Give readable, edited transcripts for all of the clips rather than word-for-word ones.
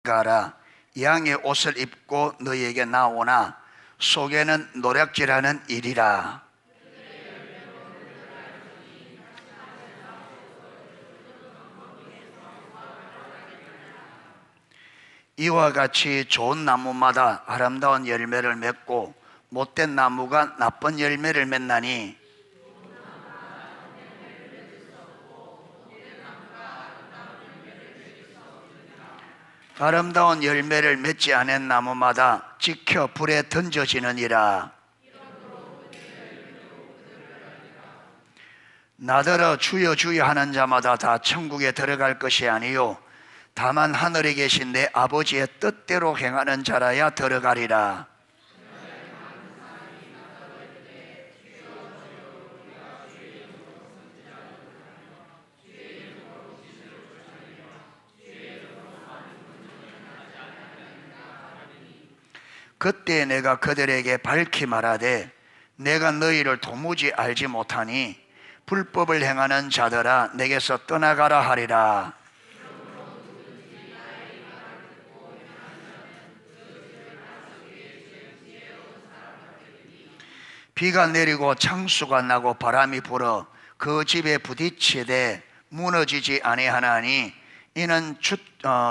가라. 양의 옷을 입고 너희에게 나오나 속에는 노략질하는 일이라. 이와 같이 좋은 나무마다 아름다운 열매를 맺고 못된 나무가 나쁜 열매를 맺나니 아름다운 열매를 맺지 않은 나무마다 지켜 불에 던져지느니라. 나더러 주여 주여 하는 자마다 다 천국에 들어갈 것이 아니요 다만 하늘에 계신 내 아버지의 뜻대로 행하는 자라야 들어가리라. 그때 내가 그들에게 밝히 말하되 내가 너희를 도무지 알지 못하니 불법을 행하는 자들아 내게서 떠나가라 하리라. 비가 내리고 창수가 나고 바람이 불어 그 집에 부딪히되 무너지지 아니하나니 이는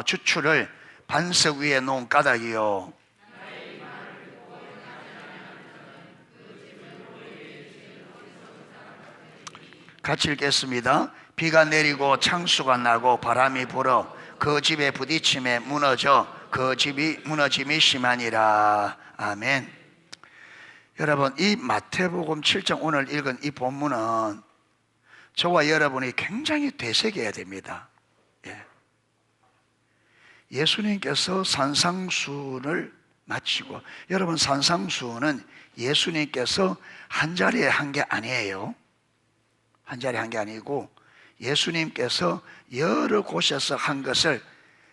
주추를 반석 위에 놓은 까닭이요 같이 읽겠습니다. 비가 내리고 창수가 나고 바람이 불어 그 집에 부딪힘에 무너져 그 집이 무너짐이 심하니라. 아멘. 여러분, 이 마태복음 7장 오늘 읽은 이 본문은 저와 여러분이 굉장히 되새겨야 됩니다. 예수님께서 산상수훈을 마치고, 여러분 산상수훈은 예수님께서 한 자리에 한 게 아니에요. 한 자리에 한 게 아니고 예수님께서 여러 곳에서 한 것을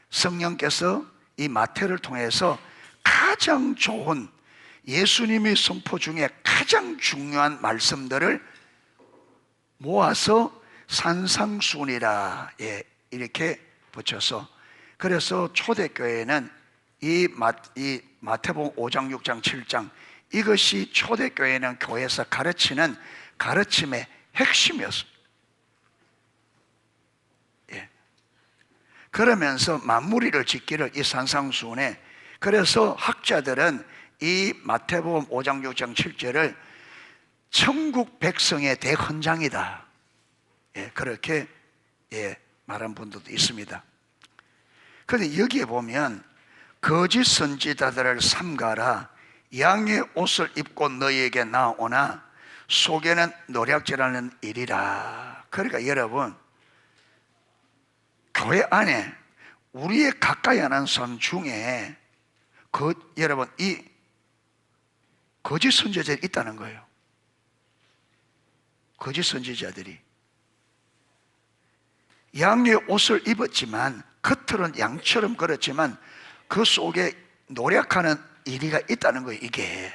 성령께서 이 마태를 통해서 가장 좋은 예수님의 선포 중에 가장 중요한 말씀들을 모아서 산상수훈이라 이렇게 붙여서, 그래서 초대교회는 이 마태복음 5장 6장 7장 이것이 초대교회는 교회에서 가르치는 가르침의 핵심이었습니다. 그러면서 만무리를 짓기를 이 산상수훈에, 그래서 학자들은 이 마태복음 5장 6장 7절을 천국 백성의 대헌장이다 그렇게 말한 분들도 있습니다. 그런데 여기에 보면 거짓 선지자들을 삼가라. 양의 옷을 입고 너희에게 나오나 속에는 노략질하는 일이라. 그러니까 여러분, 교회 안에 우리의 가까이 하는 사람 중에 여러분 이 거짓 선지자들이 있다는 거예요. 거짓 선지자들이 양의 옷을 입었지만 겉으로는 양처럼 그렇지만 그 속에 노략하는 일이가 있다는 거예요. 이게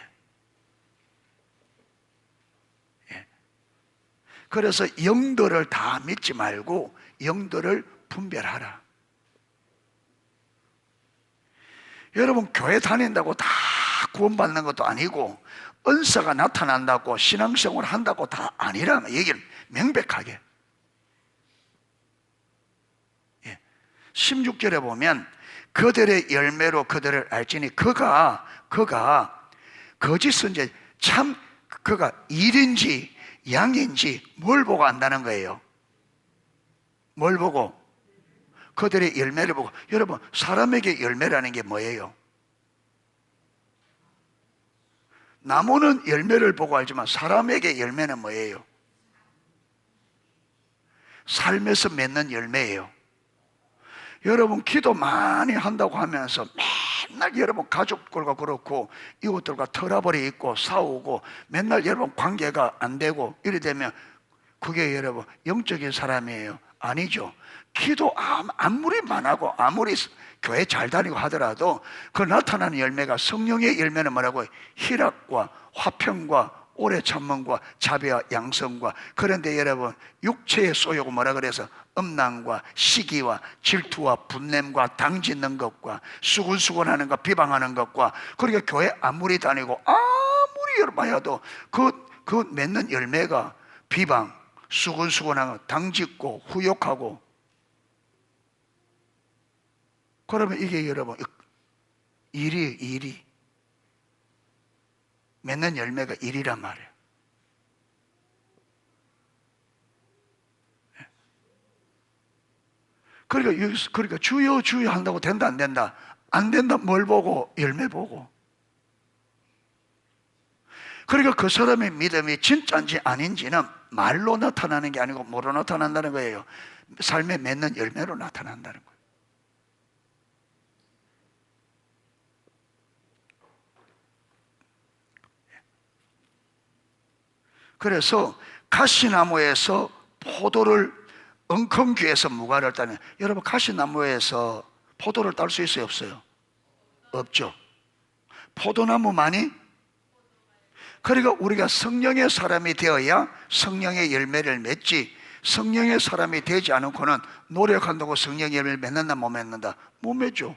그래서 영들을 다 믿지 말고 영들을 분별하라. 여러분, 교회 다닌다고 다 구원받는 것도 아니고 은사가 나타난다고 신앙생활을 한다고 다 아니라는 얘기를 명백하게 16절에 보면 그들의 열매로 그들을 알지니 그가 거짓 선지자 참 그가 일인지 양인지 뭘 보고 안다는 거예요. 뭘 보고? 그들의 열매를 보고. 여러분, 사람에게 열매라는 게 뭐예요? 나무는 열매를 보고 알지만 사람에게 열매는 뭐예요? 삶에서 맺는 열매예요. 여러분, 기도 많이 한다고 하면서 맨날 여러분 가족들과 그렇고 이웃들과 트러블이 있고 싸우고 맨날 여러분 관계가 안 되고 이래 되면 그게 여러분 영적인 사람이에요? 아니죠. 기도 아무리 많아고 아무리 교회 잘 다니고 하더라도 그 나타나는 열매가 성령의 열매는 뭐라고요? 희락과 화평과 오래 참음과 자비와 양성과. 그런데 여러분 육체의 소욕은 뭐라 그래서 음란과 시기와 질투와 분냄과 당짓는 것과 수군수군하는 것, 비방하는 것과, 그러니까 교회 아무리 다니고 아무리 여러분 해도 그 맺는 열매가 비방, 수군수군하고 당짓고 후욕하고, 그러면 이게 여러분 일이 맺는 열매가 일이란 말이에요. 그러니까 주여 주여 한다고 된다 안 된다? 안 된다. 뭘 보고? 열매 보고. 그러니까 그 사람의 믿음이 진짜인지 아닌지는 말로 나타나는 게 아니고 뭐로 나타난다는 거예요? 삶에 맺는 열매로 나타난다는 거예요. 그래서 가시나무에서 포도를 엉겅퀴에서 무화과를 따면, 여러분 가시나무에서 포도를 딸 수 있어요, 없어요? 없죠. 포도나무만이. 그러니까 우리가 성령의 사람이 되어야 성령의 열매를 맺지, 성령의 사람이 되지 않고는 노력한다고 성령의 열매를 맺는다 못 맺는다? 못 맺죠.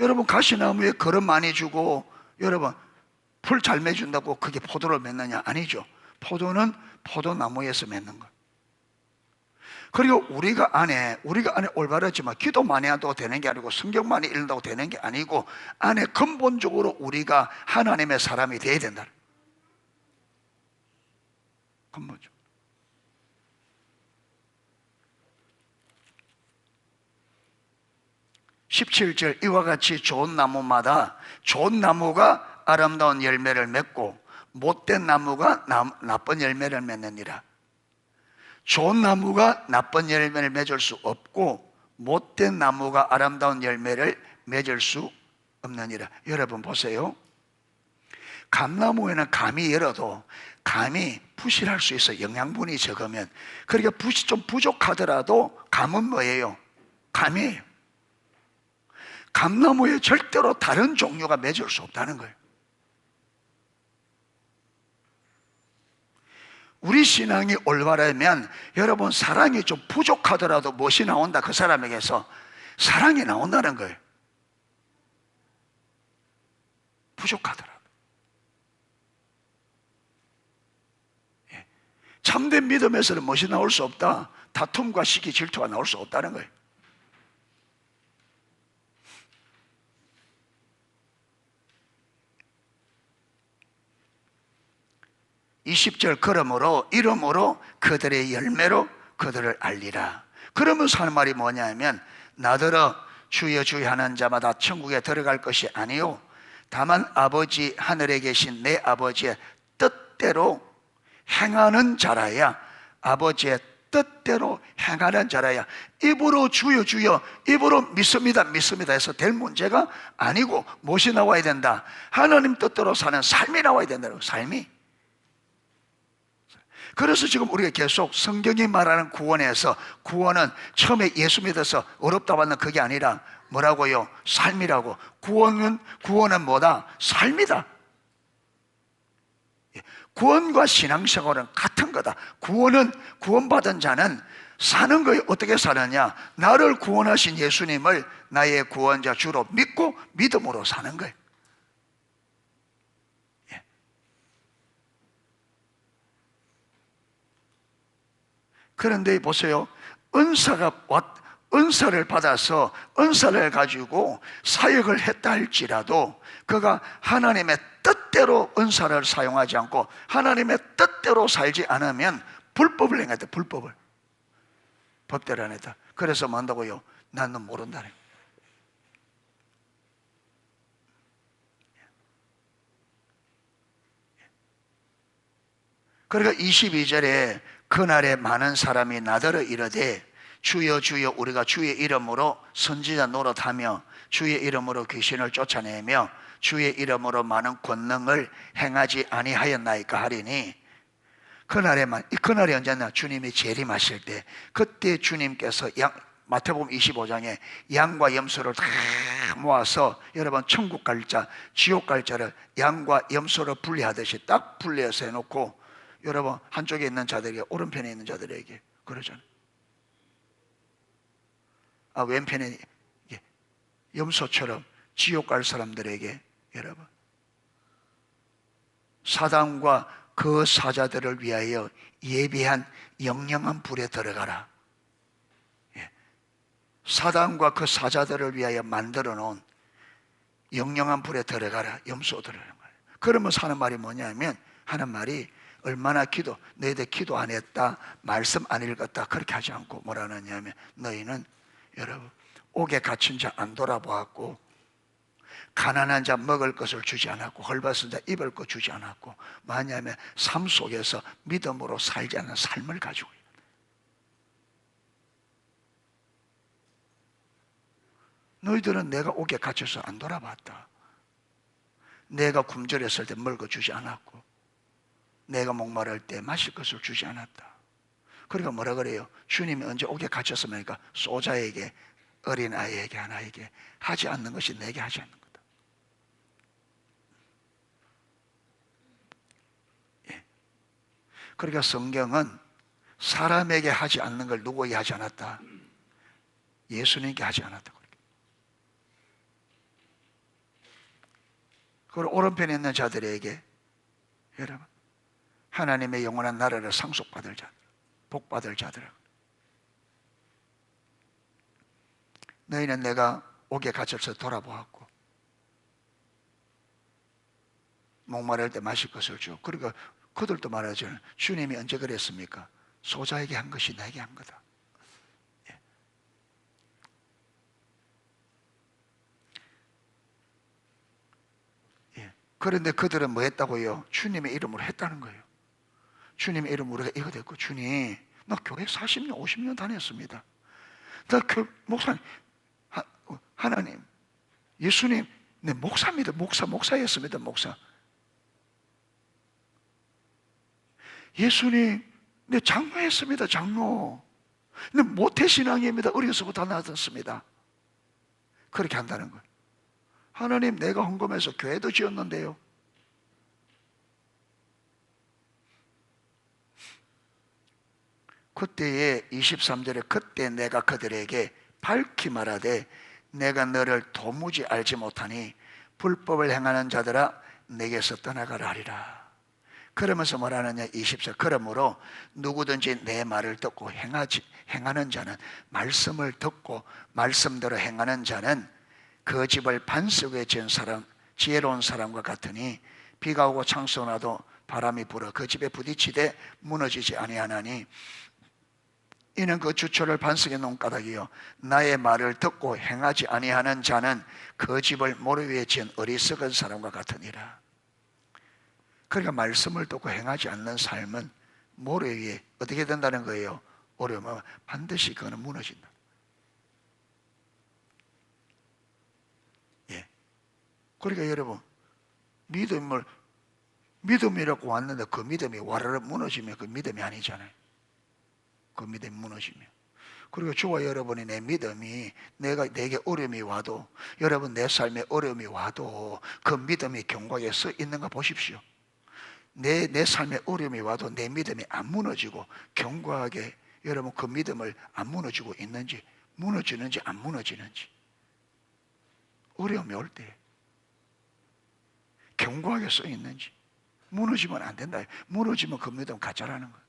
여러분 가시나무에 걸음 많이 주고 여러분 풀 잘 맺준다고 그게 포도를 맺느냐? 아니죠. 포도는 포도나무에서 맺는 것. 그리고 우리가 안에 올바르지만 기도 많이 한다고 되는 게 아니고 성경 많이 읽는다고 되는 게 아니고 안에 근본적으로 우리가 하나님의 사람이 되어야 된다. 근본적으로. 17절 이와 같이 좋은 나무가 아름다운 열매를 맺고 못된 나무가 나쁜 열매를 맺느니라. 좋은 나무가 나쁜 열매를 맺을 수 없고 못된 나무가 아름다운 열매를 맺을 수 없느니라. 여러분 보세요. 감나무에는 감이 열어도 감이 부실할 수 있어요. 영양분이 적으면. 그러니까 붓이 좀 부족하더라도 감은 뭐예요? 감이에요. 감나무에 절대로 다른 종류가 맺을 수 없다는 거예요. 우리 신앙이 올바르면 여러분 사랑이 좀 부족하더라도 무엇이 나온다? 그 사람에게서 사랑이 나온다는 거예요. 부족하더라도. 참된 믿음에서는 무엇이 나올 수 없다? 다툼과 시기, 질투가 나올 수 없다는 거예요. (20절) 그러므로 이름으로 그들의 열매로 그들을 알리라. 그러면서 하는 말이 뭐냐면 나더러 주여 주여 하는 자마다 천국에 들어갈 것이 아니요 다만 아버지 하늘에 계신 내 아버지의 뜻대로 행하는 자라야. 아버지의 뜻대로 행하는 자라야. 입으로 주여 주여, 입으로 믿습니다 믿습니다 해서 될 문제가 아니고 무엇이 나와야 된다? 하나님 뜻대로 사는 삶이 나와야 된다는 거예요. 삶이. 그래서 지금 우리가 계속 성경이 말하는 구원에서, 구원은 처음에 예수 믿어서 어렵다고 하는 그게 아니라 뭐라고요? 삶이라고. 구원은 뭐다? 삶이다. 구원과 신앙생활은 같은 거다. 구원받은 자는 사는 거예요. 어떻게 사느냐? 나를 구원하신 예수님을 나의 구원자 주로 믿고 믿음으로 사는 거예요. 그런데 보세요. 은사를 받아서 은사를 가지고 사역을 했다 할지라도 그가 하나님의 뜻대로 은사를 사용하지 않고 하나님의 뜻대로 살지 않으면 불법을 행했다. 불법을. 법대로 안 했다. 그래서 뭐 한다고요? 나는 모른다네. 그러니까 22절에 그날에 많은 사람이 나더러 이르되 주여 주여 우리가 주의 이름으로 선지자 노릇하며 주의 이름으로 귀신을 쫓아내며 주의 이름으로 많은 권능을 행하지 아니하였나이까 하리니. 그날이 언제나 주님이 재림하실 때, 그때 주님께서 마태복음 25장에 양과 염소를 다 모아서 여러분 천국 갈 자, 지옥 갈 자를 양과 염소를 분리하듯이 딱 분리해서 해놓고 여러분 한쪽에 있는 자들에게, 오른편에 있는 자들에게 그러잖아요. 왼편에 염소처럼 지옥 갈 사람들에게 여러분, 사단과 그 사자들을 위하여 예비한 영영한 불에 들어가라. 사단과 그 사자들을 위하여 만들어 놓은 영영한 불에 들어가라. 염소들을. 그러면서 하는 말이 뭐냐면, 하는 말이 얼마나 너희들 기도 안 했다, 말씀 안 읽었다, 그렇게 하지 않고 뭐라 하느냐면, 너희는 여러분 옥에 갇힌 자 안 돌아보았고, 가난한 자 먹을 것을 주지 않았고, 헐벗은 자 입을 것 주지 않았고, 뭐냐면 삶 속에서 믿음으로 살지 않는 삶을 가지고 있는. 너희들은 내가 옥에 갇혀서 안 돌아봤다, 내가 굶주렸을 때 먹을 것 주지 않았고, 내가 목마를 때 마실 것을 주지 않았다. 그러니까 뭐라 그래요? 주님이 언제 옥에 갇혔습니까? 소자에게, 어린아이에게, 하나에게 하지 않는 것이 내게 하지 않는 거다. 예. 그러니까 성경은 사람에게 하지 않는 걸 누구에게 하지 않았다? 예수님께 하지 않았다. 그리고 오른편에 있는 자들에게, 여러분, 하나님의 영원한 나라를 상속받을 자들, 복받을 자들, 너희는 내가 옥에 갇혀서 돌아보았고, 목마를 때 마실 것을 주. 그러니까 그들도 말하죠. 주님이 언제 그랬습니까? 소자에게 한 것이 내게 한 거다. 예. 예. 그런데 그들은 뭐 했다고요? 주님의 이름으로 했다는 거예요. 주님의 이름으로 우리가 이거 됐고, 주님, 나 교회 40년, 50년 다녔습니다. 나 목사님, 하나님, 예수님, 내 목사입니다. 목사였습니다. 목사. 예수님, 내 장로였습니다. 장로. 내 모태신앙입니다. 어려서부터 나왔습니다. 그렇게 한다는 거예요. 하나님, 내가 헌금해서 교회도 지었는데요. 그때의 23절에, 그때 내가 그들에게 밝히 말하되 내가 너를 도무지 알지 못하니 불법을 행하는 자들아 내게서 떠나가라 하리라. 그러면서 뭐라느냐, 20절, 그러므로 누구든지 내 말을 듣고 행하는 자는, 말씀을 듣고 말씀대로 행하는 자는 그 집을 반석에 지은 사람, 지혜로운 사람과 같으니 비가 오고 창수가 나도 바람이 불어 그 집에 부딪히되 무너지지 아니하나니 이는 그 주초를 반석에 놓은 까닭이요 나의 말을 듣고 행하지 아니하는 자는 그 집을 모래 위에 지은 어리석은 사람과 같으니라. 그러니까 말씀을 듣고 행하지 않는 삶은 모래 위에 어떻게 된다는 거예요? 어려우면 반드시 그거는 무너진다. 예. 그러니까 여러분, 믿음이라고 왔는데 그 믿음이 와르르 무너지면 그 믿음이 아니잖아요. 그 믿음이 무너지면. 그리고 저와 여러분이 내 믿음이, 내게 어려움이 와도, 여러분 내 삶에 어려움이 와도 그 믿음이 견고하게 서 있는가 보십시오. 내 삶에 어려움이 와도 내 믿음이 안 무너지고 견고하게, 여러분 그 믿음을 안 무너지고 있는지, 무너지는지 안 무너지는지, 어려움이 올 때 견고하게 써 있는지. 무너지면 안 된다. 무너지면 그 믿음 가짜라는 거예요.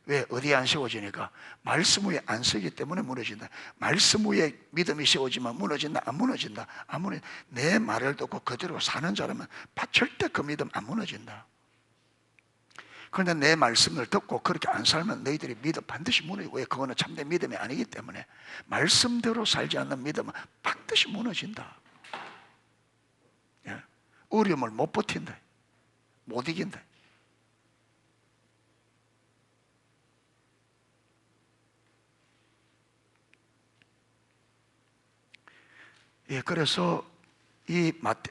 왜? 어디에 안 세워지니까? 말씀 위에 안 서기 때문에 무너진다. 말씀 위에 믿음이 세워지면 무너진다? 안 무너진다? 안 무너진다. 내 말을 듣고 그대로 사는 자라면 절대 그 믿음 안 무너진다. 그런데 내 말씀을 듣고 그렇게 안 살면 너희들이 믿음 반드시 무너지고, 왜? 그거는 참된 믿음이 아니기 때문에. 말씀대로 살지 않는 믿음은 반드시 무너진다. 예? 어려움을 못 버틴다. 못 이긴다. 예, 그래서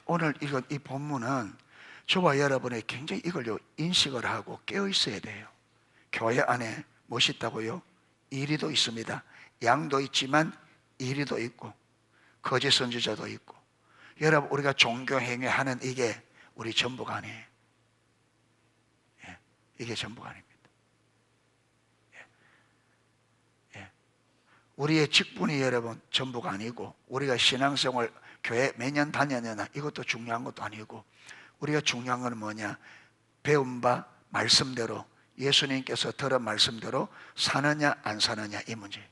오늘 이 본문은 저와 여러분이 굉장히 이걸 인식을 하고 깨어 있어야 돼요. 교회 안에 무엇이 있다고요? 이리도 있습니다. 양도 있지만 이리도 있고 거짓 선지자도 있고. 여러분, 우리가 종교 행위하는 이게 우리 전부가 아니에요. 예, 이게 전부가 아닙니다. 예. 우리의 직분이 여러분 전부가 아니고, 우리가 신앙생활 교회 몇 년 다녔느냐 이것도 중요한 것도 아니고, 우리가 중요한 건 뭐냐? 배운 바 말씀대로, 예수님께서 들은 말씀대로 사느냐 안 사느냐, 이 문제예요.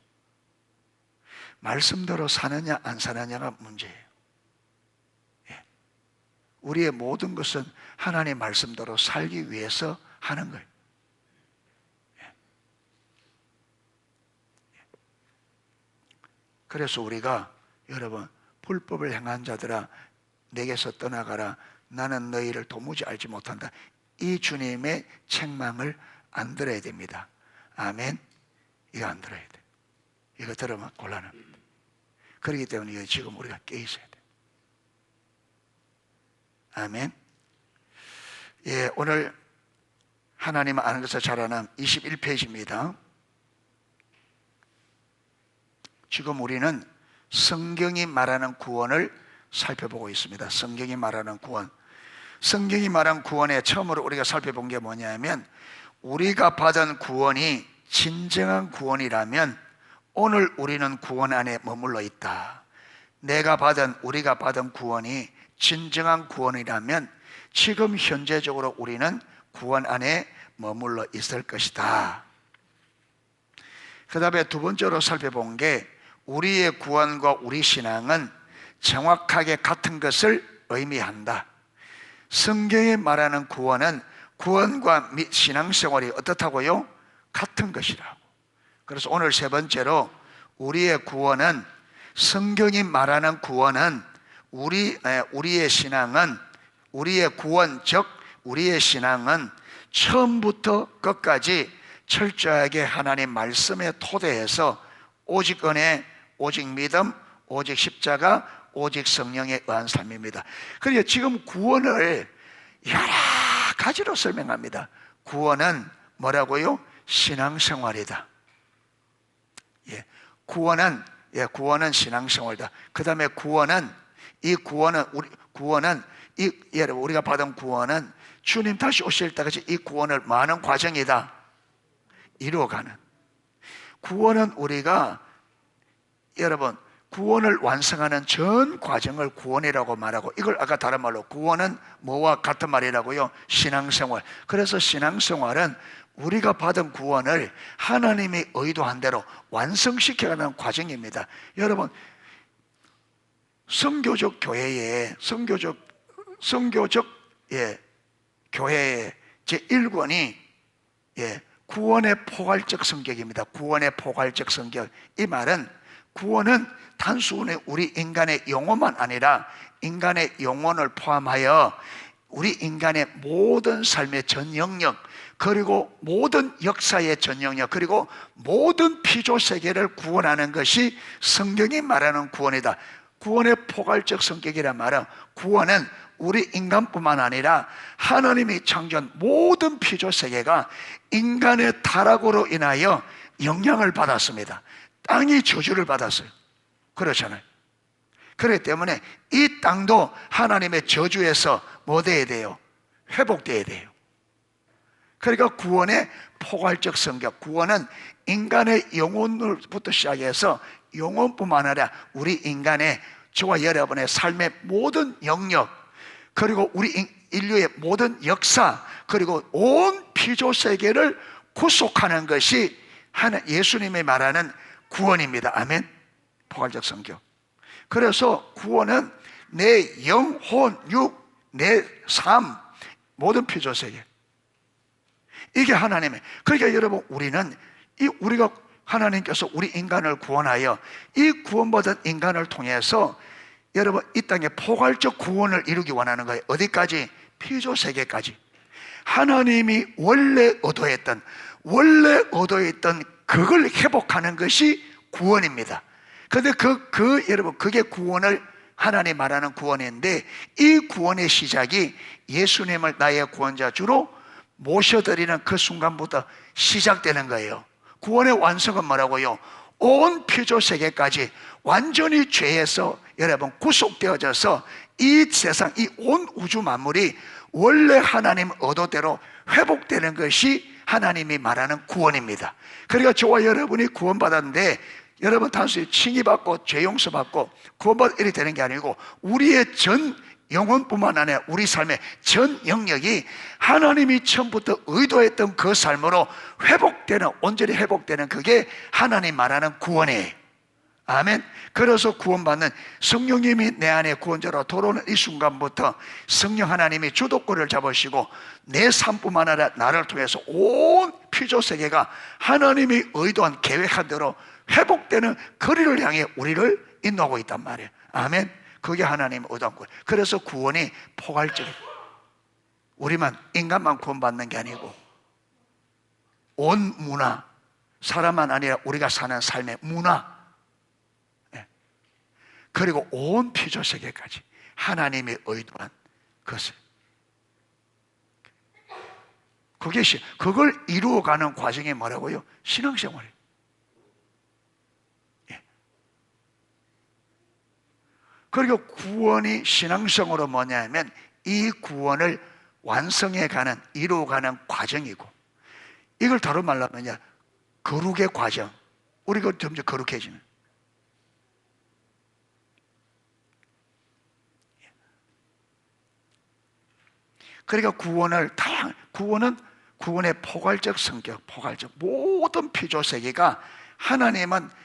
말씀대로 사느냐 안 사느냐가 문제예요. 예. 우리의 모든 것은 하나님 말씀대로 살기 위해서 하는 거예요. 예. 그래서 우리가 여러분, 불법을 행한 자들아 내게서 떠나가라, 나는 너희를 도무지 알지 못한다, 이 주님의 책망을 안 들어야 됩니다. 아멘. 이거 안 들어야 돼. 이거 들으면 곤란합니다. 그렇기 때문에 지금 우리가 깨 있어야 돼. 아멘. 예, 오늘 하나님 아는 것을 잘 아는 21페이지입니다. 지금 우리는 성경이 말하는 구원을 살펴보고 있습니다. 성경이 말하는 구원. 성경이 말한 구원에 처음으로 우리가 살펴본 게 뭐냐면, 우리가 받은 구원이 진정한 구원이라면 오늘 우리는 구원 안에 머물러 있다. 우리가 받은 구원이 진정한 구원이라면 지금 현재적으로 우리는 구원 안에 머물러 있을 것이다. 그 다음에 두 번째로 살펴본 게, 우리의 구원과 우리 신앙은 정확하게 같은 것을 의미한다. 성경이 말하는 구원은 구원과 신앙생활이 어떻다고요? 같은 것이라고. 그래서 오늘 세 번째로, 우리의 구원은, 성경이 말하는 구원은, 우리의 신앙은, 우리의 구원, 즉 우리의 신앙은 처음부터 끝까지 철저하게 하나님 말씀에 토대해서 오직 은혜, 오직 믿음, 오직 십자가, 오직 성령에 의한 삶입니다. 그러니까 지금 구원을 여러 가지로 설명합니다. 구원은 뭐라고요? 신앙생활이다. 예, 구원은 신앙생활이다. 그 다음에 여러분, 우리가 받은 구원은 주님 다시 오실 때까지 이 구원을 많은 과정이다. 이루어가는. 구원은 우리가, 여러분, 구원을 완성하는 전 과정을 구원이라고 말하고, 이걸 아까 다른 말로 구원은 뭐와 같은 말이라고요? 신앙생활. 그래서 신앙생활은 우리가 받은 구원을 하나님이 의도한 대로 완성시켜가는 과정입니다. 여러분, 선교적 교회의 제1권이 구원의 포괄적 성격입니다. 구원의 포괄적 성격. 이 말은, 구원은 단순히 우리 인간의 영혼만 아니라 인간의 영혼을 포함하여 우리 인간의 모든 삶의 전 영역, 그리고 모든 역사의 전 영역, 그리고 모든 피조 세계를 구원하는 것이 성경이 말하는 구원이다. 구원의 포괄적 성격이란 말은, 구원은 우리 인간뿐만 아니라 하나님이 창조한 모든 피조 세계가 인간의 타락으로 인하여 영향을 받았습니다. 땅이 저주를 받았어요. 그렇잖아요. 그렇기 때문에 이 땅도 하나님의 저주에서 뭐 돼야 돼요? 회복돼야 돼요. 그러니까 구원의 포괄적 성격, 구원은 인간의 영혼부터 시작해서 영혼뿐만 아니라 우리 인간의, 저와 여러분의 삶의 모든 영역, 그리고 우리 인류의 모든 역사, 그리고 온 피조 세계를 구속하는 것이 예수님이 말하는 구원입니다. 아멘. 포괄적 성격. 그래서 구원은 내 영혼, 육, 내 삶, 모든 피조 세계, 이게 하나님의. 그러니까 여러분, 우리가 하나님께서 우리 인간을 구원하여 이 구원받은 인간을 통해서 여러분, 이 땅에 포괄적 구원을 이루기 원하는 거예요. 어디까지? 피조 세계까지. 하나님이 원래 의도했던 그걸 회복하는 것이 구원입니다. 그런데 여러분, 그게 구원을 하나님 말하는 구원인데, 이 구원의 시작이 예수님을 나의 구원자 주로 모셔드리는 그 순간부터 시작되는 거예요. 구원의 완성은 뭐라고요? 온 피조 세계까지 완전히 죄에서 여러분 구속되어져서 이 세상, 이 온 우주 만물이 원래 하나님 의도대로 회복되는 것이 하나님이 말하는 구원입니다. 그러니까 저와 여러분이 구원받았는데, 여러분 단순히 칭의받고 죄 용서받고 구원받고 이렇게 되는 게 아니고 우리의 전 영혼뿐만 아니라 우리 삶의 전 영역이 하나님이 처음부터 의도했던 그 삶으로 회복되는, 온전히 회복되는, 그게 하나님 말하는 구원이에요. 아멘. 그래서 구원받는, 성령님이 내 안에 구원자로 들어오는 이 순간부터 성령 하나님이 주도권을 잡으시고 내 삶뿐만 아니라 나를 통해서 온 피조세계가 하나님이 의도한, 계획한 대로 회복되는 거리를 향해 우리를 인도하고 있단 말이에요. 아멘. 그게 하나님의 의도한 구원. 그래서 구원이 포괄적이에요. 우리만, 인간만 구원받는 게 아니고 온 문화, 사람만 아니라 우리가 사는 삶의 문화, 그리고 온 피조세계까지 하나님이 의도한 것을, 그걸 이루어가는 과정이 뭐라고요? 신앙생활이에요. 그리고 구원이 신앙성으로 뭐냐면 이 구원을 완성해가는, 이루어가는 과정이고, 이걸 다른 말로 하면 거룩의 과정. 우리가 점점 거룩해지는. 그러니까 구원의 포괄적 성격, 포괄적 모든 피조세계가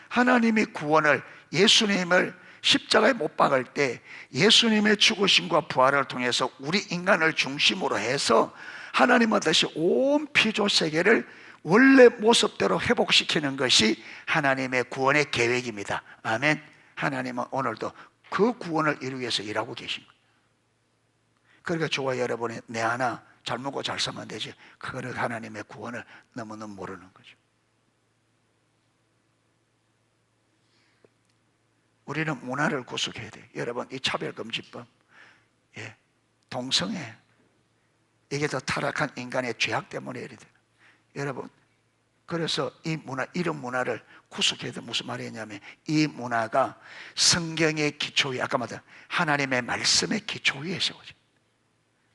하나님이 구원을, 예수님을 십자가에 못 박을 때 예수님의 죽으심과 부활을 통해서 우리 인간을 중심으로 해서 하나님은 다시 온 피조세계를 원래 모습대로 회복시키는 것이 하나님의 구원의 계획입니다. 아멘. 하나님은 오늘도 그 구원을 이루기 위해서 일하고 계신 거예요. 그러니까 저와 여러분이 내 하나 잘 먹고 잘 살면 되지, 그거를 하나님의 구원을 너무너무 모르는 거죠. 우리는 문화를 구속해야 돼요. 여러분, 이 차별금지법, 동성애, 이게 더 타락한 인간의 죄악 때문에 이래 돼요. 여러분, 그래서 이런 문화를 구속해야 돼. 무슨 말이냐면 이 문화가 성경의 기초 위에, 아까 말한 하나님의 말씀의 기초 위에 세워져.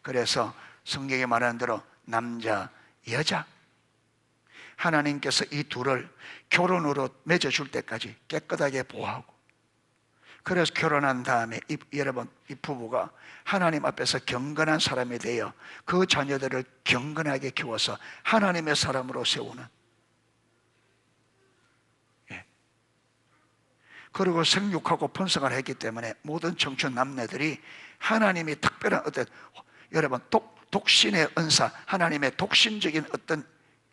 그래서 성경에 말하는 대로 남자, 여자, 하나님께서 이 둘을 결혼으로 맺어줄 때까지 깨끗하게 보호하고, 그래서 결혼한 다음에 여러분, 이 부부가 하나님 앞에서 경건한 사람이 되어 그 자녀들을 경건하게 키워서 하나님의 사람으로 세우는, 그리고 생육하고 번성을 했기 때문에 모든 청춘 남녀들이 하나님이 특별한 어떤, 여러분, 독신의 은사, 하나님의 독신적인 어떤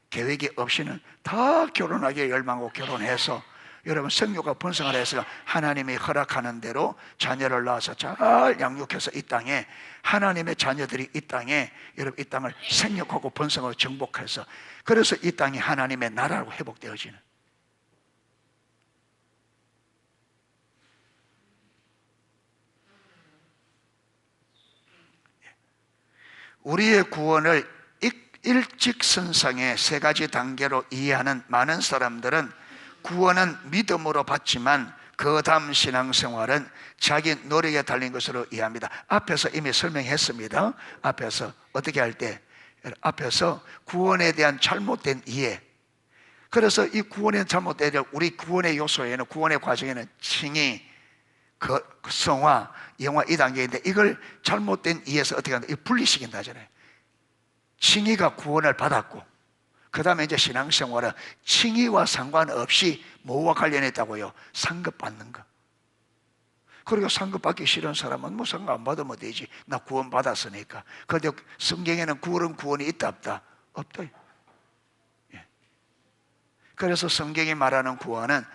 계획이 없이는 다 결혼하기에 열망하고 결혼해서 여러분 생육과 번성을 해서 하나님이 허락하는 대로 자녀를 낳아서 잘 양육해서 이 땅에, 하나님의 자녀들이 이 땅에, 여러분 이 땅을 생육하고 번성으로 정복해서, 그래서 이 땅이 하나님의 나라로 회복되어지는, 우리의 구원을 일직선상의 세 가지 단계로 이해하는 많은 사람들은 구원은 믿음으로 받지만 그 다음 신앙생활은 자기 노력에 달린 것으로 이해합니다. 앞에서 이미 설명했습니다. 앞에서 어떻게 할 때, 앞에서 구원에 대한 잘못된 이해, 그래서 이 구원의 잘못된, 우리 구원의 요소에는, 구원의 과정에는 칭의, 성화, 영화 이 단계인데, 이걸 잘못된 이해에서 어떻게 한다? 이거 분리시킨다 하잖아요. 칭의가 구원을 받았고, 그 다음에 이제 신앙생활은 칭의와 상관없이 뭐와 관련했다고요? 상급 받는 거. 그리고 상급 받기 싫은 사람은 뭐 상급 안 받으면 되지, 나 구원 받았으니까. 그런데 성경에는 구원이 있다 없다? 없다. 그래서 성경이 말하는 구원은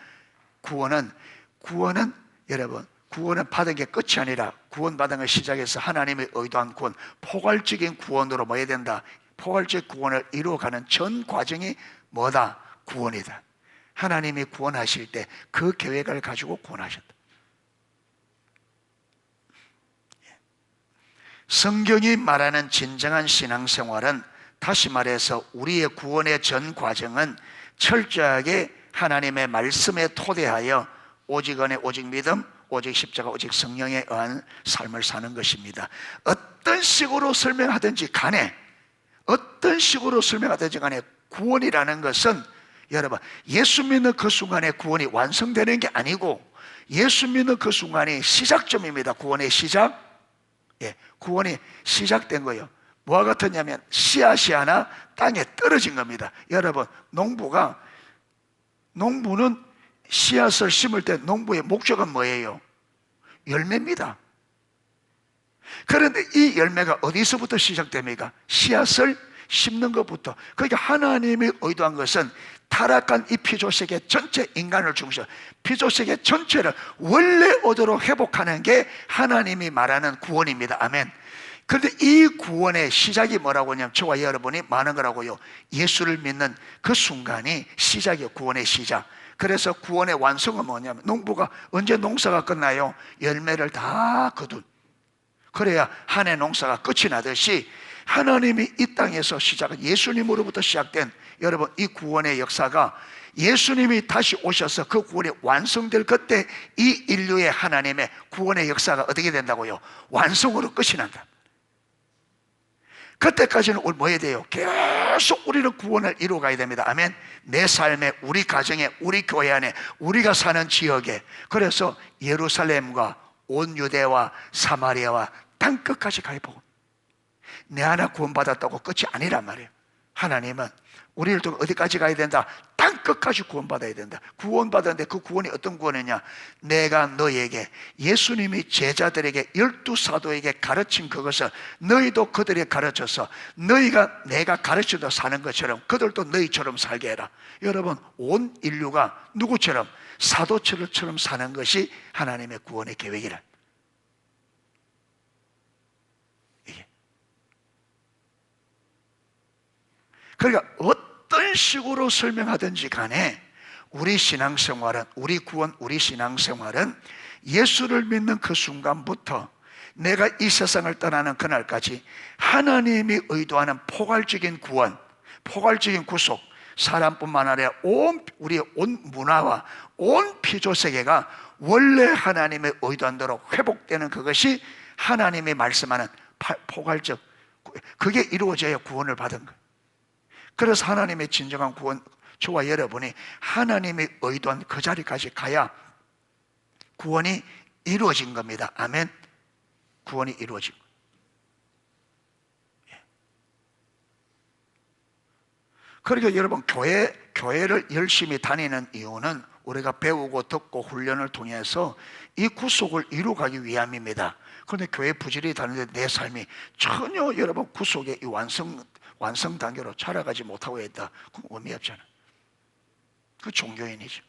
여러분, 구원은 받은 게 끝이 아니라 구원받은 걸 시작해서 하나님의 의도한 구원, 포괄적인 구원으로 뭐 해야 된다? 포괄적 구원을 이루어가는 전 과정이 뭐다? 구원이다. 하나님이 구원하실 때 그 계획을 가지고 구원하셨다. 성경이 말하는 진정한 신앙생활은, 다시 말해서 우리의 구원의 전 과정은 철저하게 하나님의 말씀에 토대하여 오직 은혜, 오직 믿음, 오직 십자가, 오직 성령에 의한 삶을 사는 것입니다. 어떤 식으로 설명하든지 간에 구원이라는 것은 여러분, 예수 믿는 그 순간에 구원이 완성되는 게 아니고 예수 믿는 그 순간이 시작점입니다. 구원의 시작. 예, 구원이 시작된 거예요. 뭐와 같았냐면 씨앗이 하나 땅에 떨어진 겁니다. 여러분, 농부는 씨앗을 심을 때 농부의 목적은 뭐예요? 열매입니다. 그런데 이 열매가 어디서부터 시작됩니까? 씨앗을 심는 것부터. 그러니까 하나님이 의도한 것은 타락한 이 피조세계 전체 인간을 중심으로 피조세계 전체를 원래 어도로 회복하는 게 하나님이 말하는 구원입니다. 아멘. 그런데 이 구원의 시작이 뭐라고 하냐면 저와 여러분이 많은 거라고요. 예수를 믿는 그 순간이 시작이에요. 구원의 시작. 그래서 구원의 완성은 뭐냐면 농부가 언제 농사가 끝나요? 열매를 다 거둔, 그래야 한 해 농사가 끝이 나듯이 하나님이 이 땅에서 시작한 예수님으로부터 시작된 여러분 이 구원의 역사가 예수님이 다시 오셔서 그 구원이 완성될 그때 이 인류의 하나님의 구원의 역사가 어떻게 된다고요? 완성으로 끝이 난다. 그때까지는 뭐 해야 돼요? 계속 우리는 구원을 이루어가야 됩니다. 아멘. 내 삶에, 우리 가정에, 우리 교회 안에, 우리가 사는 지역에, 그래서 예루살렘과 온 유대와 사마리아와 땅끝까지 가입하고 내 하나 구원받았다고 끝이 아니란 말이에요. 하나님은 우리를 또 어디까지 가야 된다? 땅끝까지 구원받아야 된다. 구원받았는데 그 구원이 어떤 구원이냐? 내가 너에게, 예수님이 제자들에게 12사도에게 가르친 그것을 너희도 그들에게 가르쳐서 너희가 내가 가르쳐서 사는 것처럼 그들도 너희처럼 살게 해라. 여러분, 온 인류가 누구처럼? 사도처럼 사는 것이 하나님의 구원의 계획이라. 그러니까 어떤 식으로 설명하든지 간에 우리 신앙생활은, 우리 구원, 우리 신앙생활은 예수를 믿는 그 순간부터 내가 이 세상을 떠나는 그날까지 하나님이 의도하는 포괄적인 구원, 포괄적인 구속, 사람뿐만 아니라 우리의 온 문화와 온 피조세계가 원래 하나님의 의도한 대로 회복되는 그것이 하나님이 말씀하는 포괄적, 그게 이루어져야 구원을 받은 거예요. 그래서 하나님의 진정한 구원, 저와 여러분이 하나님이 의도한 그 자리까지 가야 구원이 이루어진 겁니다. 아멘. 구원이 이루어진 거예요. 그러니까 여러분, 교회를 열심히 다니는 이유는 우리가 배우고 듣고 훈련을 통해서 이 구속을 이루어가기 위함입니다. 그런데 교회 부지런히 다니는데 내 삶이 전혀 여러분 구속의 이 완성 단계로 자라가지 못하고 있다. 그럼 의미 없잖아. 그 종교인이죠.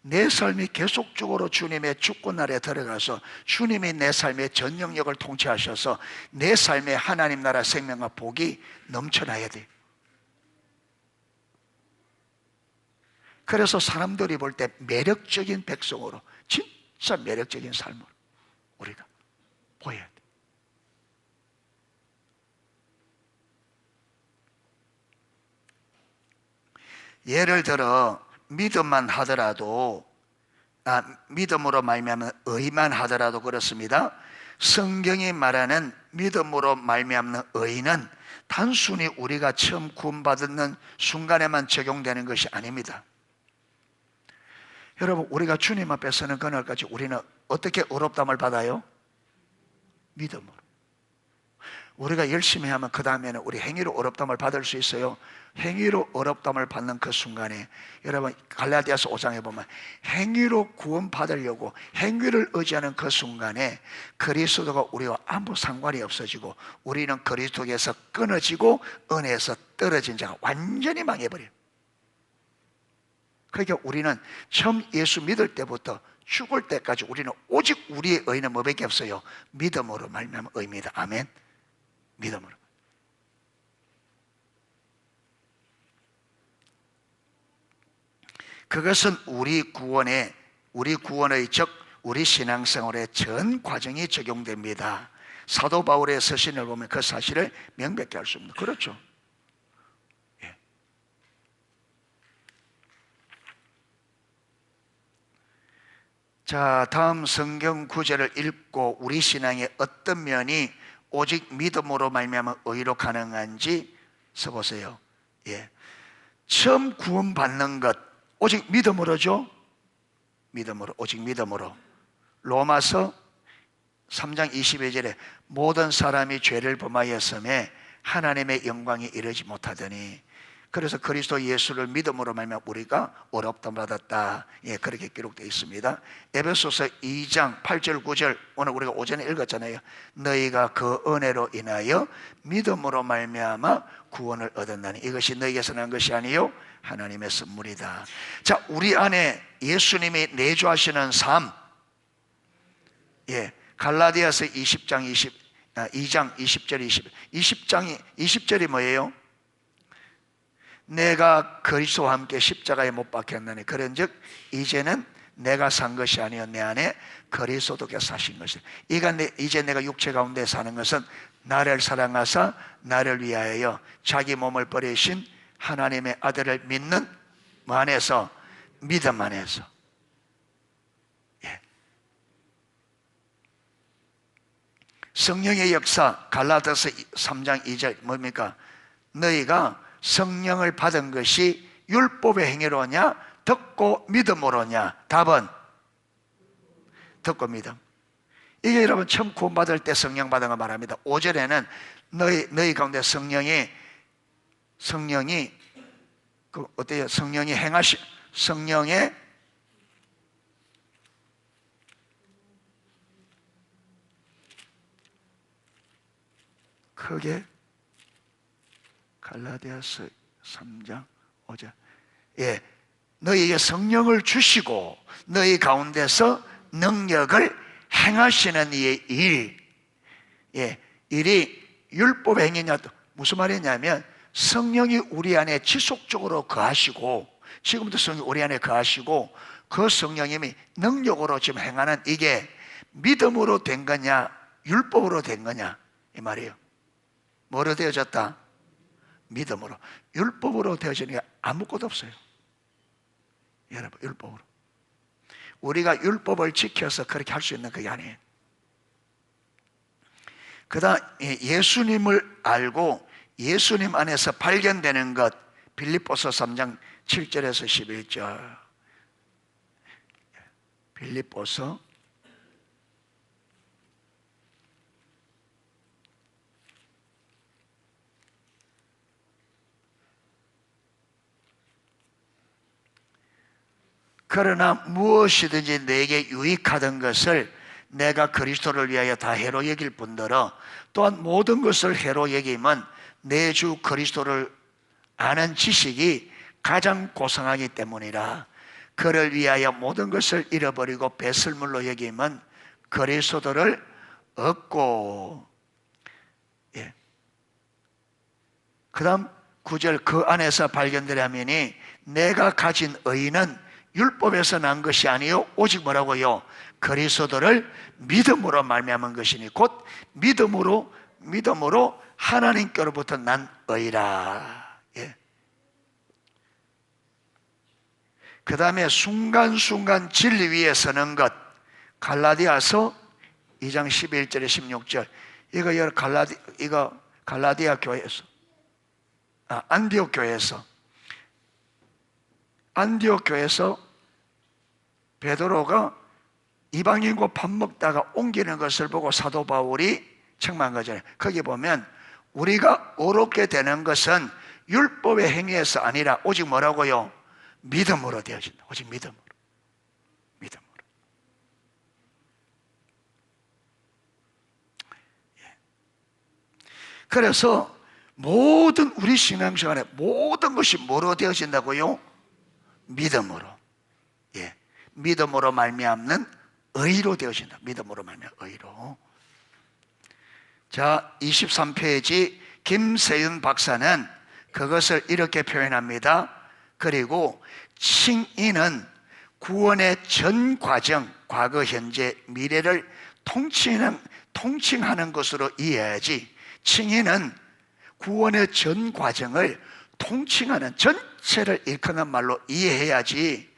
내 삶이 계속적으로 주님의 주권 아래 들어가서 주님이 내 삶의 전 영역을 통치하셔서 내 삶에 하나님 나라 생명과 복이 넘쳐나야 돼요. 그래서 사람들이 볼 때 매력적인 백성으로, 진짜 매력적인 삶으로 우리가 보여야 돼. 예를 들어 믿음만 하더라도, 믿음으로 말미암는 의만 하더라도 그렇습니다. 성경이 말하는 믿음으로 말미암는 의는 단순히 우리가 처음 구원받는 순간에만 적용되는 것이 아닙니다. 여러분, 우리가 주님 앞에 서는 그날까지 우리는 어떻게 의롭다함을 받아요? 믿음으로. 우리가 열심히 하면 그 다음에는 우리 행위로 의롭다함을 받을 수 있어요. 행위로 의롭다함을 받는 그 순간에 여러분 갈라디아서 5장에 보면 행위로 구원받으려고 행위를 의지하는 그 순간에 그리스도가 우리와 아무 상관이 없어지고 우리는 그리스도에서 끊어지고 은혜에서 떨어진 자가 완전히 망해버려요. 그러니까 우리는 처음 예수 믿을 때부터 죽을 때까지 우리는 오직 우리의 의는 뭐밖에 없어요? 믿음으로 말미암은 의입니다. 아멘. 믿음으로. 그것은 우리 구원의 즉 우리 신앙생활의 전 과정이 적용됩니다. 사도 바울의 서신을 보면 그 사실을 명백히 알 수 있습니다. 그렇죠. 예. 자, 다음 성경 구절을 읽고 우리 신앙의 어떤 면이 오직 믿음으로 말미암아 의로 가능한지 써보세요. 예. 처음 구원받는 것 오직 믿음으로죠. 믿음으로, 오직 믿음으로. 로마서 3장 22절에 모든 사람이 죄를 범하였음에 하나님의 영광에 이르지 못하더니, 그래서 그리스도 예수를 믿음으로 말미암아 우리가 의롭다함 받았다. 예, 그렇게 기록되어 있습니다. 에베소서 2장 8절 9절 오늘 우리가 오전에 읽었잖아요. 너희가 그 은혜로 인하여 믿음으로 말미암아 구원을 얻었나니 이것이 너희에게서 난 것이 아니요 하나님의 선물이다. 자, 우리 안에 예수님이 내주하시는 삶, 예, 갈라디아서 2장 20절 20절이 뭐예요? 내가 그리스도와 함께 십자가에 못 박혔나니 그런즉 이제는 내가 산 것이 아니요 내 안에 그리스도께서 사신 것이다. 이제 내가 육체 가운데 사는 것은 나를 사랑하사 나를 위하여 자기 몸을 버리신 하나님의 아들을 믿는 뭐 안에서? 믿음 안에서. 예. 성령의 역사 갈라디아서 3장 2절 뭡니까? 너희가 성령을 받은 것이 율법의 행위로냐 듣고 믿음으로냐? 답은 듣고 믿음. 이게 여러분 처음 구원받을 때 성령 받은 거 말합니다. 5절에는 너희 가운데 성령이 어때요? 성령이 성령의 크게 갈라디아서 3장 5절. 예, 너희에게 성령을 주시고 너희 가운데서 능력을 행하시는 이의 일. 예, 일이 율법의 행위냐? 무슨 말이냐면 성령이 우리 안에 지속적으로 거하시고, 지금도 성령이 우리 안에 거하시고 그 성령님이 능력으로 지금 행하는 이게 믿음으로 된 거냐 율법으로 된 거냐 이 말이에요. 뭐로 되어졌다? 믿음으로. 율법으로 되어지는 게 아무것도 없어요. 여러분, 율법으로. 우리가 율법을 지켜서 그렇게 할 수 있는 그게 아니에요. 그 다음 예수님을 알고 예수님 안에서 발견되는 것, 빌립보서 3장 7절에서 11절. 빌립보서 그러나 무엇이든지 내게 유익하던 것을 내가 그리스도를 위하여 다 해로 여길 뿐더러 또한 모든 것을 해로 여김은 내 주 그리스도를 아는 지식이 가장 고상하기 때문이라. 그를 위하여 모든 것을 잃어버리고 배설물로 여김은 그리스도를 얻고. 예. 그 다음 9절 그 안에서 발견되려면이 내가 가진 의는 율법에서 난 것이 아니요 오직 뭐라고요? 그리스도를 믿음으로 말미암은 것이니 곧 믿음으로 하나님께로부터 난 의라. 예. 그 다음에 순간순간 진리 위에 서는 것, 갈라디아서 2장 11절에 16절. 이거 갈라디아 교회에서 안디옥 교회에서 베드로가 이방인과 밥 먹다가 옮기는 것을 보고 사도 바울이 책망한 거잖아요. 거기 보면 우리가 의롭게 되는 것은 율법의 행위에서 아니라 오직 뭐라고요? 믿음으로 되어진다. 오직 믿음으로. 예. 그래서 모든 우리 신앙생활에 모든 것이 뭐로 되어진다고요? 믿음으로. 예. 믿음으로 말미암는 의로 되어진다. 믿음으로 말미암는 의로. 자, 23페이지 김세윤 박사는 그것을 이렇게 표현합니다. 그리고 칭의는 구원의 전 과정, 과거, 현재, 미래를 통칭하는 것으로 이해해야지. 칭의는 구원의 전 과정을 통칭하는, 전체를 일컫는 말로 이해해야지.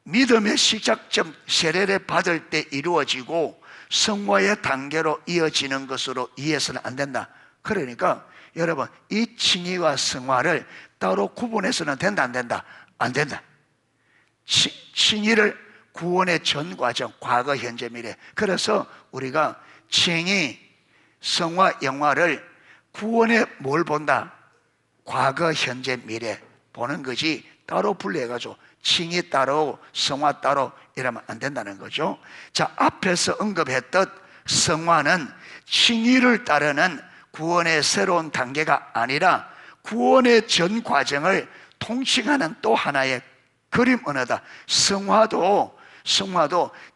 믿음의 시작점 세례를 받을 때 이루어지고 성화의 단계로 이어지는 것으로 이해해서는 안 된다. 그러니까 여러분, 이 칭의와 성화를 따로 구분해서는 된다, 안 된다? 안 된다. 칭의를 구원의 전 과정, 과거, 현재, 미래. 그래서 우리가 칭의, 성화, 영화를 구원에 뭘 본다? 과거, 현재, 미래 보는 거지 따로 분리해가지고 칭의 따로, 성화 따로 이러면 안 된다는 거죠. 자, 앞에서 언급했던 성화는 칭의를 따르는 구원의 새로운 단계가 아니라 구원의 전 과정을 통칭하는 또 하나의 그림 언어다. 성화도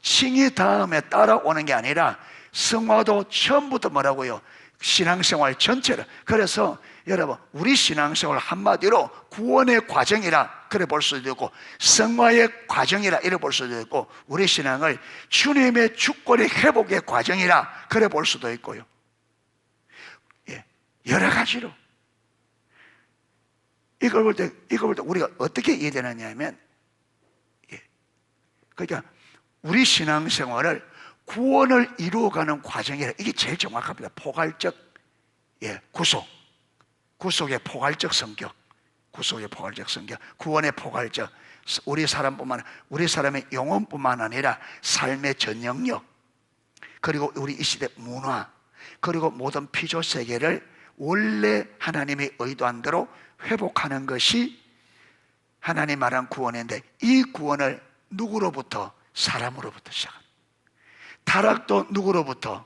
칭의 다음에 따라오는 게 아니라 성화도 처음부터 뭐라고요? 신앙생활 전체를. 그래서 여러분, 우리 신앙생활 한마디로 구원의 과정이라 그래 볼 수도 있고 성화의 과정이라 이래 볼 수도 있고 우리 신앙을 주님의 주권의 회복의 과정이라 그래 볼 수도 있고요. 예, 여러 가지로 이걸 볼 때 우리가 어떻게 이해되느냐 하면, 예, 그러니까 우리 신앙생활을 구원을 이루어가는 과정이라 이게 제일 정확합니다. 포괄적, 예, 구속의 포괄적 성격, 구원의 포괄적, 우리 사람의 영혼뿐만 아니라 삶의 전 영역, 그리고 우리 이 시대 문화, 그리고 모든 피조 세계를 원래 하나님이 의도한 대로 회복하는 것이 하나님 말한 구원인데, 이 구원을 누구로부터? 사람으로부터 시작합니다. 타락도 누구로부터?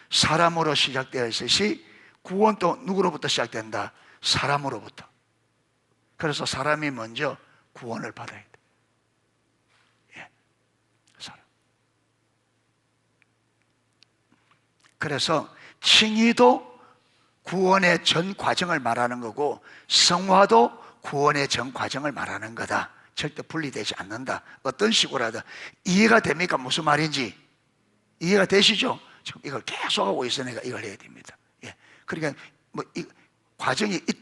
사람으로 시작되었듯이 구원도 누구로부터 시작된다? 사람으로부터. 그래서 사람이 먼저 구원을 받아야 돼. 예, 사람. 그래서 칭의도 구원의 전 과정을 말하는 거고 성화도 구원의 전 과정을 말하는 거다. 절대 분리되지 않는다. 어떤 식으로 하든. 이해가 됩니까? 무슨 말인지 이해가 되시죠? 지금 이걸 계속 하고 있으니까 이걸 해야 됩니다. 예. 그러니까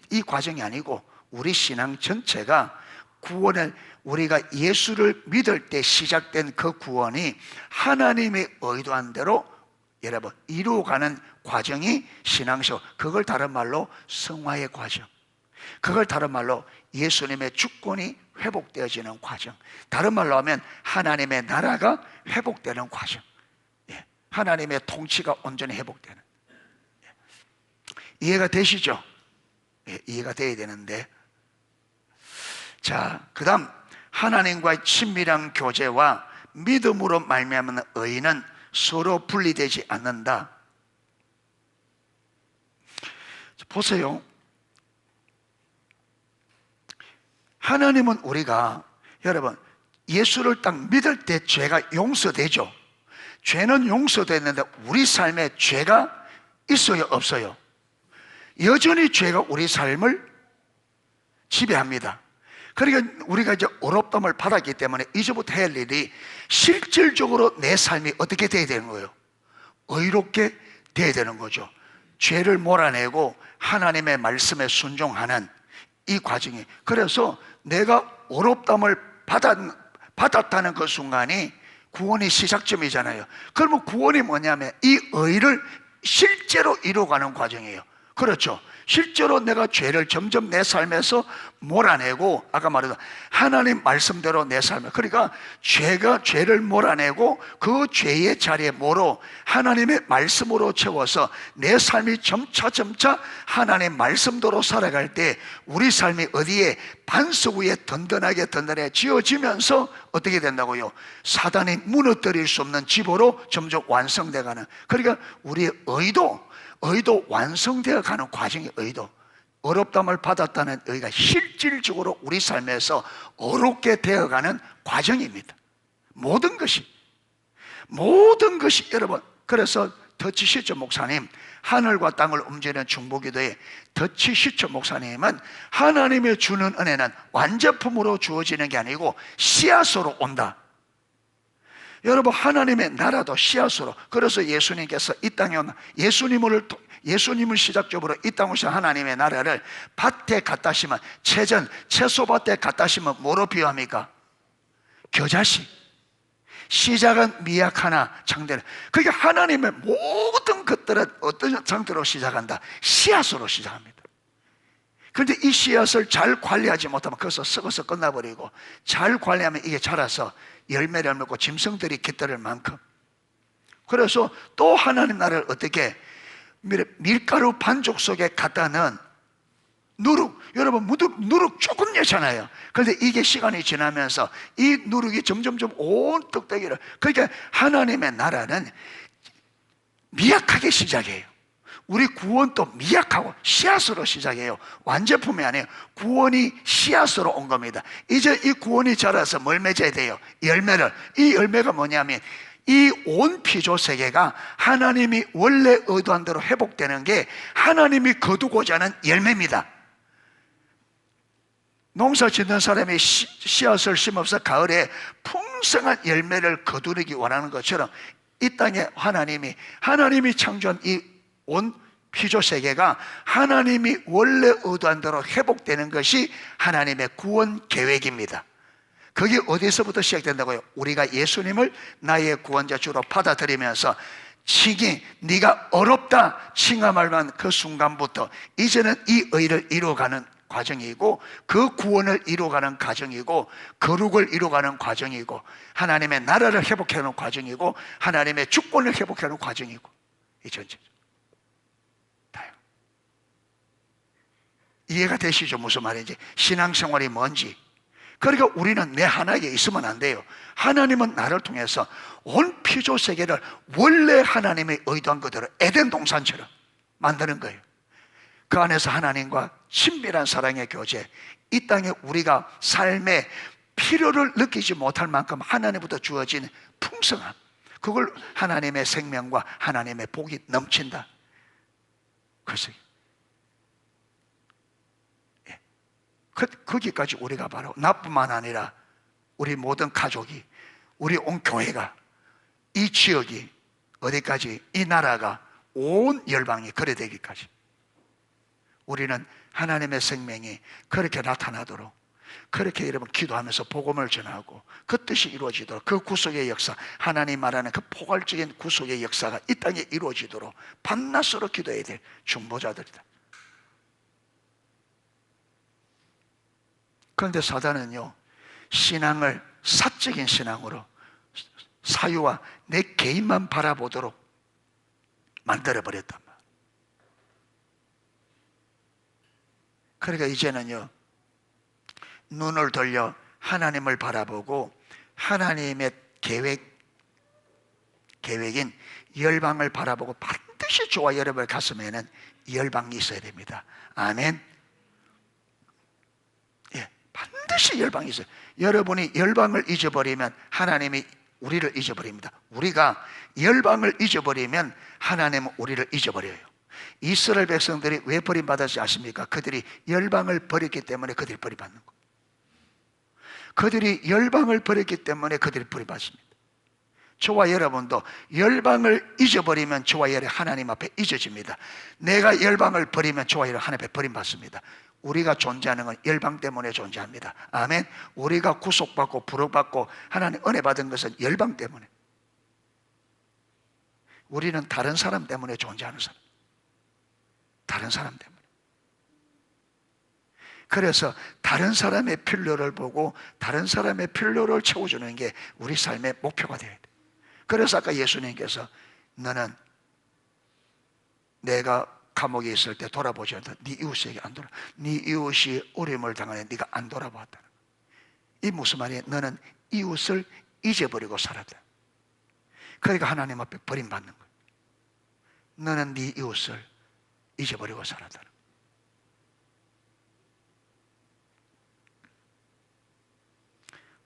이 과정이 아니고 우리 신앙 전체가 구원을, 우리가 예수를 믿을 때 시작된 그 구원이 하나님의 의도한 대로 여러분 이루어가는 과정이 신앙생활. 그걸 다른 말로 성화의 과정, 그걸 다른 말로 예수님의 주권이 회복되어지는 과정, 다른 말로 하면 하나님의 나라가 회복되는 과정, 예. 하나님의 통치가 온전히 회복되는, 예. 이해가 되시죠? 예, 이해가 돼야 되는데, 자, 그 다음 하나님과의 친밀한 교제와 믿음으로 말미암는 의는 서로 분리되지 않는다. 보세요. 하나님은 우리가, 여러분, 예수를 딱 믿을 때 죄가 용서되죠. 죄는 용서됐는데 우리 삶에 죄가 있어요, 없어요? 여전히 죄가 우리 삶을 지배합니다. 그러니까 우리가 이제 어렵담을 받았기 때문에 이제부터 할 일이 실질적으로 내 삶이 어떻게 돼야 되는 거예요? 의롭게 돼야 되는 거죠. 죄를 몰아내고 하나님의 말씀에 순종하는 이 과정이. 그래서 내가 어렵담을 받았다는 그 순간이 구원의 시작점이잖아요. 그러면 구원이 뭐냐면 이 의를 실제로 이루어가는 과정이에요. 그렇죠. 실제로 내가 죄를 점점 내 삶에서 몰아내고, 아까 말했던 하나님 말씀대로 내 삶에, 그러니까 죄를 몰아내고 그 죄의 자리에 뭐로? 하나님의 말씀으로 채워서 내 삶이 점차 하나님 말씀대로 살아갈 때 우리 삶이 어디에? 반석 위에 든든하게 지어지면서 어떻게 된다고요? 사단이 무너뜨릴 수 없는 집으로 점점 완성돼가는. 그러니까 우리의 의도 완성되어 가는 과정이 의도. 어렵담을 받았다는 의가 실질적으로 우리 삶에서 어렵게 되어가는 과정입니다. 모든 것이 여러분. 그래서 더치 시처 목사님, 하늘과 땅을 움직이는 중보기도의 더치 시처 목사님은 하나님의 주는 은혜는 완제품으로 주어지는 게 아니고 씨앗으로 온다. 여러분, 하나님의 나라도 씨앗으로. 그래서 예수님께서 이 땅에 온, 예수님을 시작적으로 이 땅에 오신 하나님의 나라를 밭에 갖다 심은, 채소밭에 갖다 심은 뭐로 비유합니까? 겨자씨. 시작은 미약하나 장대는. 그러니까 하나님의 모든 것들은 어떤 상태로 시작한다? 씨앗으로 시작합니다. 그런데 이 씨앗을 잘 관리하지 못하면 거기서 썩어서 끝나버리고, 잘 관리하면 이게 자라서 열매를 맺고 짐승들이 깃들을 만큼. 그래서 또 하나님 나라를 어떻게 밀가루 반죽 속에 갖다 넣은 누룩, 여러분 누룩 조금 넣잖아요. 그런데 이게 시간이 지나면서 이 누룩이 점점점 온 떡대기를, 그러니까 하나님의 나라는 미약하게 시작해요. 우리 구원도 미약하고 씨앗으로 시작해요. 완제품이 아니에요. 구원이 씨앗으로 온 겁니다. 이제 이 구원이 자라서 뭘 맺어야 돼요? 열매를. 이 열매가 뭐냐면 이 온 피조 세계가 하나님이 원래 의도한 대로 회복되는 게 하나님이 거두고자 하는 열매입니다. 농사 짓는 사람이 씨앗을 심어서 가을에 풍성한 열매를 거두기 원하는 것처럼 이 땅에 하나님이 창조한 이 온 피조 세계가 하나님이 원래 의도한 대로 회복되는 것이 하나님의 구원 계획입니다. 그게 어디서부터 시작된다고요? 우리가 예수님을 나의 구원자 주로 받아들이면서 칭이 네가 어렵다 칭함할 만한 그 순간부터 이제는 이 의를 이루어가는 과정이고, 그 구원을 이루어가는 과정이고, 거룩을 이루어가는 과정이고, 하나님의 나라를 회복하는 과정이고, 하나님의 주권을 회복하는 과정이고, 이 전체죠. 다요. 이해가 되시죠? 무슨 말인지, 신앙생활이 뭔지. 그러니까 우리는 내 하나에 있으면 안 돼요. 하나님은 나를 통해서 온 피조 세계를 원래 하나님의 의도한 그대로 에덴 동산처럼 만드는 거예요. 그 안에서 하나님과 친밀한 사랑의 교제, 이 땅에 우리가 삶의 필요를 느끼지 못할 만큼 하나님부터 주어진 풍성함, 그걸 하나님의 생명과 하나님의 복이 넘친다. 그래서 거기까지 우리가 바로 나뿐만 아니라 우리 모든 가족이, 우리 온 교회가, 이 지역이, 어디까지, 이 나라가, 온 열방이 그래 되기까지 우리는 하나님의 생명이 그렇게 나타나도록, 그렇게 여러분 기도하면서 복음을 전하고 그 뜻이 이루어지도록, 그 구속의 역사, 하나님 말하는 그 포괄적인 구속의 역사가 이 땅에 이루어지도록 밤낮으로 기도해야 될 중보자들이다. 그런데 사단은요, 신앙을 사적인 신앙으로 사유와 내 개인만 바라보도록 만들어버렸단 말이에요. 그러니까 이제는요, 눈을 돌려 하나님을 바라보고 하나님의 계획인 열방을 바라보고 반드시 저와 여러분의 가슴에는 열방이 있어야 됩니다. 아멘. 예, 반드시 열방이 있어요. 여러분이 열방을 잊어버리면 하나님이 우리를 잊어버립니다. 우리가 열방을 잊어버리면 하나님은 우리를 잊어버려요. 이스라엘 백성들이 왜 버림받았지 아십니까? 그들이 열방을 버렸기 때문에 그들이 버림받는 거예요. 그들이 열방을 버렸기 때문에 그들이 버림받습니다. 저와 여러분도 열방을 잊어버리면 저와 여러분 하나님 앞에 잊어집니다. 내가 열방을 버리면 저와 여러분 하나님 앞에 버림받습니다. 우리가 존재하는 건 열방 때문에 존재합니다. 아멘. 우리가 구속받고 부름받고 하나님 은혜 받은 것은 열방 때문에. 우리는 다른 사람 때문에 존재하는 사람, 다른 사람 때문에. 그래서 다른 사람의 필요를 보고 다른 사람의 필요를 채워주는 게 우리 삶의 목표가 되어야 돼. 그래서 아까 예수님께서 너는 내가 감옥에 있을 때 돌아보지 않다. 네 이웃에게 안 돌아. 네 이웃이 어려움을 당하는 네가 안 돌아봤다. 이 무슨 말이에요? 너는 이웃을 잊어버리고 살았다. 그러니까 하나님 앞에 버림받는 거예요. 너는 네 이웃을 잊어버리고 살았다.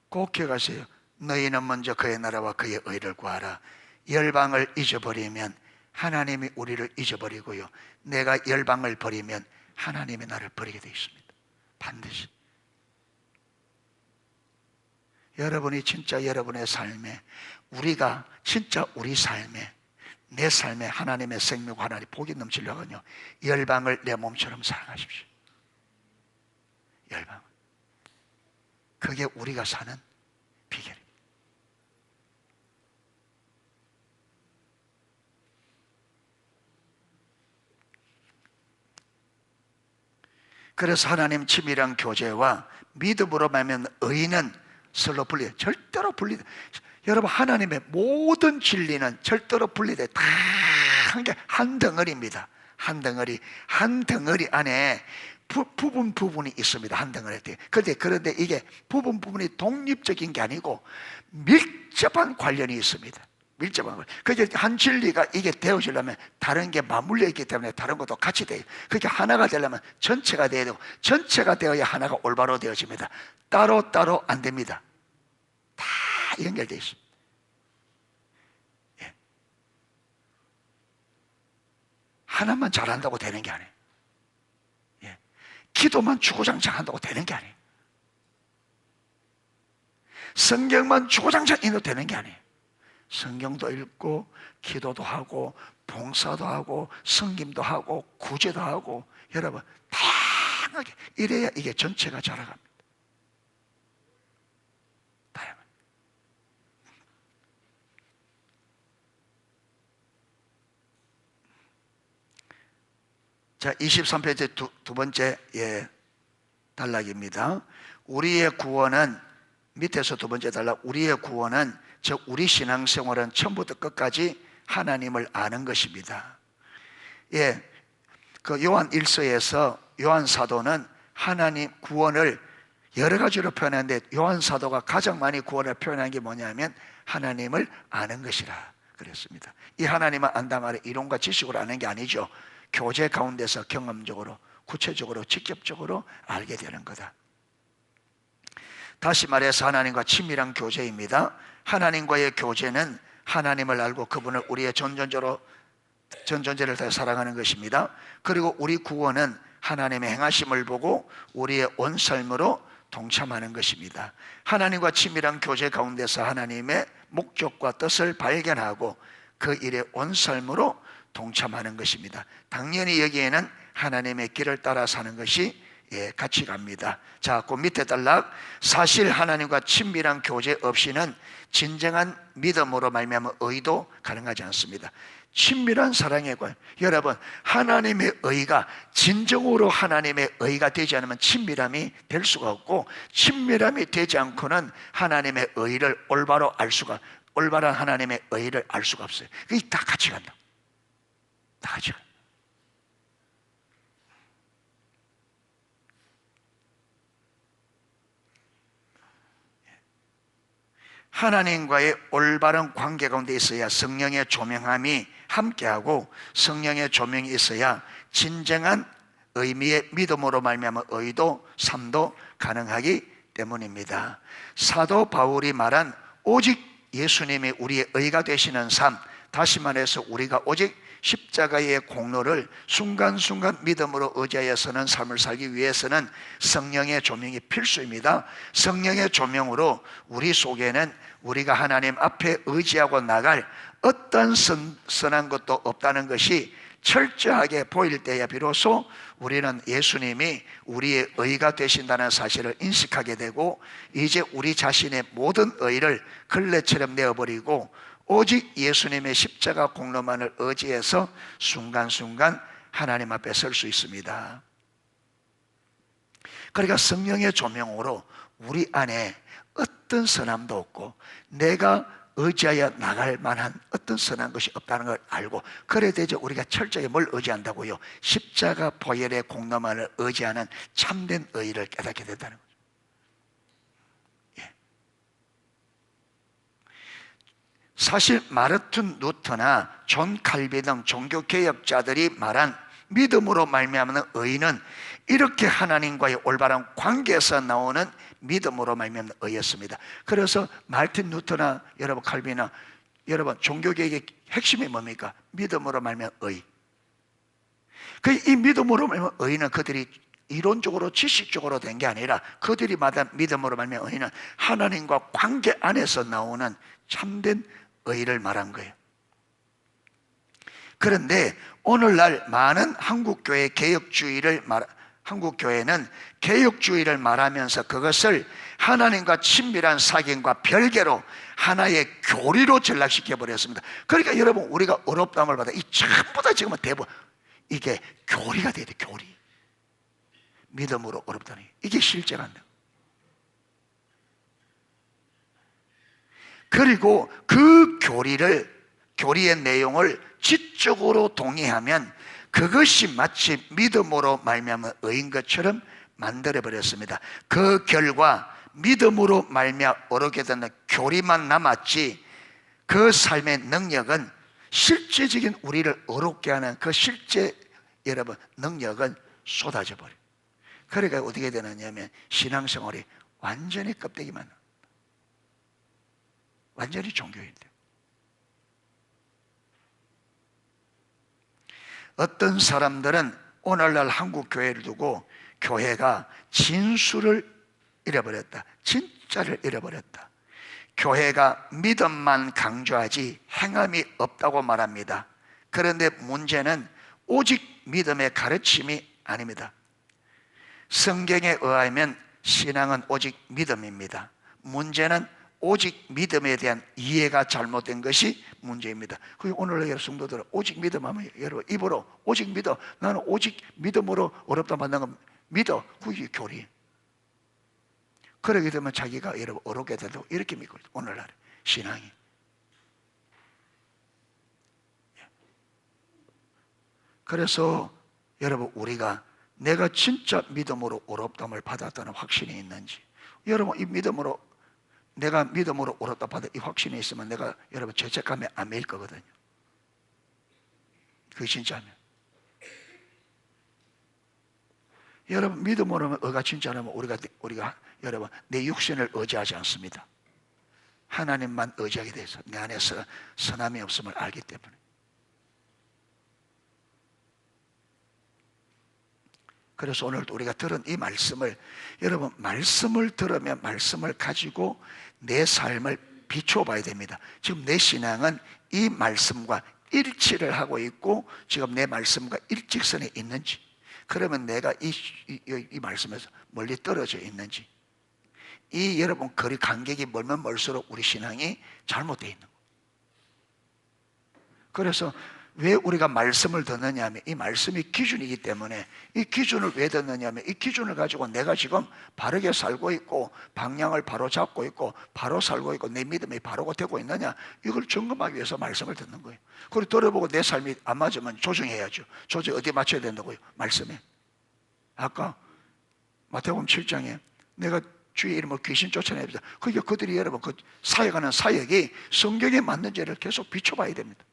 꼭 기억하세요. 너희는 먼저 그의 나라와 그의 의를 구하라. 열방을 잊어버리면 하나님이 우리를 잊어버리고요, 내가 열방을 버리면 하나님이 나를 버리게 되어 있습니다. 반드시. 여러분이 진짜 여러분의 삶에, 우리가 진짜 우리 삶에, 내 삶에 하나님의 생명과 하나님의 복이 넘치려면요, 열방을 내 몸처럼 사랑하십시오. 열방. 그게 우리가 사는 비결입니다. 그래서 하나님 친밀한 교제와 믿음으로 말하면 의는 서로 분리, 절대로 분리. 여러분, 하나님의 모든 진리는 절대로 분리돼. 다 한 개, 한 덩어리입니다. 한 덩어리 안에 부분이 있습니다. 한 덩어리. 그런데 이게 부분이 독립적인 게 아니고 밀접한 관련이 있습니다. 밀접한 걸. 그게 한 진리가 이게 되어지려면 다른 게 맞물려 있기 때문에 다른 것도 같이 돼요. 그게 하나가 되려면 전체가 돼야 되고, 전체가 되어야 하나가 올바로 되어집니다. 따로 안 됩니다. 다 연결되어 있습니다. 예. 하나만 잘한다고 되는 게 아니에요. 예. 기도만 주구장창 한다고 되는 게 아니에요. 성경만 주구장창 읽어도 되는 게 아니에요. 성경도 읽고 기도도 하고 봉사도 하고 섬김도 하고 구제도 하고, 여러분 다양하게 이래야 이게 전체가 자라갑니다. 다양하게. 자, 23페이지 두 번째 단락입니다. 우리의 구원은, 밑에서 두 번째 단락, 우리의 구원은, 즉 우리 신앙생활은 처음부터 끝까지 하나님을 아는 것입니다. 예, 그 요한 1서에서 요한 사도는 하나님 구원을 여러 가지로 표현하는데, 요한 사도가 가장 많이 구원을 표현한 게 뭐냐면 하나님을 아는 것이라 그랬습니다. 이 하나님을 안다 말에 이론과 지식으로 아는 게 아니죠. 교제 가운데서 경험적으로, 구체적으로, 직접적으로 알게 되는 거다. 다시 말해서 하나님과 친밀한 교제입니다. 하나님과의 교제는 하나님을 알고 그분을 우리의 전존재를 다해 사랑하는 것입니다. 그리고 우리 구원은 하나님의 행하심을 보고 우리의 온 삶으로 동참하는 것입니다. 하나님과 친밀한 교제 가운데서 하나님의 목적과 뜻을 발견하고 그 일에 온 삶으로 동참하는 것입니다. 당연히 여기에는 하나님의 길을 따라 사는 것이 같이 갑니다. 자, 그 밑에 단락, 사실 하나님과 친밀한 교제 없이는 진정한 믿음으로 말미암아 의도 가능하지 않습니다. 친밀한 사랑의 관, 여러분, 하나님의 의가 진정으로 하나님의 의가 되지 않으면 친밀함이 될 수가 없고, 친밀함이 되지 않고는 하나님의 의를 올바로 알 수가, 올바른 하나님의 의를 알 수가 없어요. 그게 다 같이 간다. 다 같이 간다. 하나님과의 올바른 관계 가운데 있어야 성령의 조명함이 함께하고, 성령의 조명이 있어야 진정한 의미의 믿음으로 말미암아 의도, 삶도 가능하기 때문입니다. 사도 바울이 말한 오직 예수님이 우리의 의가 되시는 삶, 다시 말해서 우리가 오직 십자가의 공로를 순간순간 믿음으로 의지하여 서는 삶을 살기 위해서는 성령의 조명이 필수입니다. 성령의 조명으로 우리 속에는 우리가 하나님 앞에 의지하고 나갈 어떤 선한 것도 없다는 것이 철저하게 보일 때야 비로소 우리는 예수님이 우리의 의가 되신다는 사실을 인식하게 되고, 이제 우리 자신의 모든 의를 걸레처럼 내어버리고 오직 예수님의 십자가 공로만을 의지해서 순간순간 하나님 앞에 설 수 있습니다. 그러니까 성령의 조명으로 우리 안에 어떤 선함도 없고 내가 의지하여 나갈 만한 어떤 선한 것이 없다는 걸 알고, 그래야 되죠. 우리가 철저히 뭘 의지한다고요? 십자가 보혈의 공로만을 의지하는 참된 의를 깨닫게 된다는 거죠. 사실 마르틴 루터나 존 칼빈 등 종교개혁자들이 말한 믿음으로 말미암는 의는 이렇게 하나님과의 올바른 관계에서 나오는 믿음으로 말미암는 의였습니다. 그래서 마르틴 루터나 여러분 칼빈이나 여러분 종교개혁의 핵심이 뭡니까? 믿음으로 말미암는 의. 이 믿음으로 말미암는 의는 그들이 이론적으로 지식적으로 된 게 아니라 그들이 말한 믿음으로 말미암는 의는 하나님과 관계 안에서 나오는 참된 의를 말한 거예요. 그런데 오늘날 많은 한국교회 한국교회는 개혁주의를 말하면서 그것을 하나님과 친밀한 사귐과 별개로 하나의 교리로 전락시켜 버렸습니다. 그러니까 여러분, 우리가 어렵다함을 받아 이 전부 다 지금은 대부분 이게 교리가 돼야 돼. 교리. 믿음으로 어렵다니, 이게 실제가 안 돼요. 그리고 그 교리의 내용을 지적으로 동의하면 그것이 마치 믿음으로 말미암아 의인 것처럼 만들어 버렸습니다. 그 결과 믿음으로 말미암아 어렵게 되는 교리만 남았지, 그 삶의 능력은, 실제적인 우리를 어렵게 하는 그 실제 여러분 능력은 쏟아져 버려요. 그러니까 어떻게 되느냐면 신앙생활이 완전히 껍데기만, 완전히 종교인데, 어떤 사람들은 오늘날 한국 교회를 두고 교회가 진수를 잃어버렸다, 진짜를 잃어버렸다, 교회가 믿음만 강조하지 행함이 없다고 말합니다. 그런데 문제는 오직 믿음의 가르침이 아닙니다. 성경에 의하면 신앙은 오직 믿음입니다. 문제는 오직 믿음에 대한 이해가 잘못된 것이 문제입니다. 오늘날 여러분 성도들은 오직 믿음하면, 여러분 입으로 오직 믿어, 나는 오직 믿음으로 어렵다 만난 건 믿어, 그게 교리. 그러게 되면 자기가 여러분 어렵게 돼도 이렇게 믿고, 오늘날 신앙이. 그래서 여러분 우리가 내가 진짜 믿음으로 어렵담을 받았다는 확신이 있는지, 여러분 이 믿음으로, 내가 믿음으로 어렵다 받아 이 확신이 있으면 내가 여러분 죄책감에 안 매일 거거든요. 그게 진짜면. 여러분 믿음으로 의가 진짜라면 우리가 여러분 내 육신을 의지하지 않습니다. 하나님만 의지하게 돼서 내 안에서 선함이 없음을 알기 때문에. 그래서 오늘도 우리가 들은 이 말씀을, 여러분 말씀을 들으면 말씀을 가지고 내 삶을 비춰봐야 됩니다. 지금 내 신앙은 이 말씀과 일치를 하고 있고 지금 내 말씀과 일직선에 있는지, 그러면 내가 이 말씀에서 멀리 떨어져 있는지, 이 여러분 거리 간격이 멀면 멀수록 우리 신앙이 잘못되어 있는 거예요. 그래서 왜 우리가 말씀을 듣느냐 하면 이 말씀이 기준이기 때문에, 이 기준을 왜 듣느냐 하면 이 기준을 가지고 내가 지금 바르게 살고 있고 방향을 바로 잡고 있고 바로 살고 있고 내 믿음이 바로가 되고 있느냐, 이걸 점검하기 위해서 말씀을 듣는 거예요. 그리고 들어보고 내 삶이 안 맞으면 조정해야죠. 조정 어디에 맞춰야 된다고요? 말씀에. 아까 마태복음 7장에 내가 주의 이름으로 귀신 쫓아냅니다. 그게 그들이 여러분 그 사역하는 사역이 성경에 맞는지를 계속 비춰봐야 됩니다.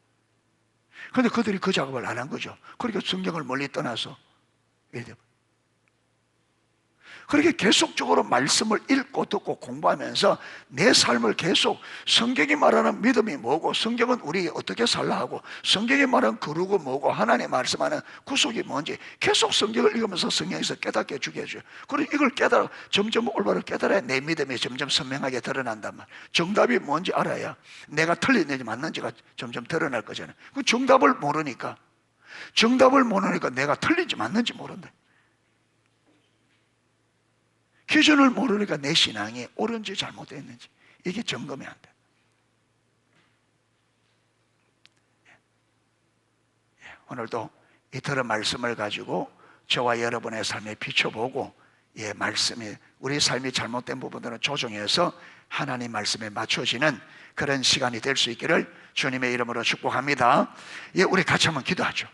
그런데 그들이 그 작업을 안 한 거죠. 그러니까 성경을 멀리 떠나서 그렇게 계속적으로 말씀을 읽고 듣고 공부하면서 내 삶을 계속 성경이 말하는 믿음이 뭐고, 성경은 우리 어떻게 살라 하고, 성경이 말하는 거룩은 뭐고, 하나님 말씀하는 구속이 뭔지 계속 성경을 읽으면서 성경에서 깨닫게 해주게 해줘요. 그리고 이걸 깨달아 점점 올바로 깨달아야 내 믿음이 점점 선명하게 드러난단 말이에요. 정답이 뭔지 알아야 내가 틀리는지 맞는지가 점점 드러날 거잖아요. 그 정답을 모르니까 내가 틀린지 맞는지 모른다. 기준을 모르니까 내 신앙이 옳은지 잘못됐는지 이게 점검이 안 돼. 오늘도 이 들은 말씀을 가지고 저와 여러분의 삶에 비춰보고, 말씀이 우리 삶이 잘못된 부분들은 조정해서 하나님 말씀에 맞춰지는 그런 시간이 될 수 있기를 주님의 이름으로 축복합니다. 우리 같이 한번 기도하죠.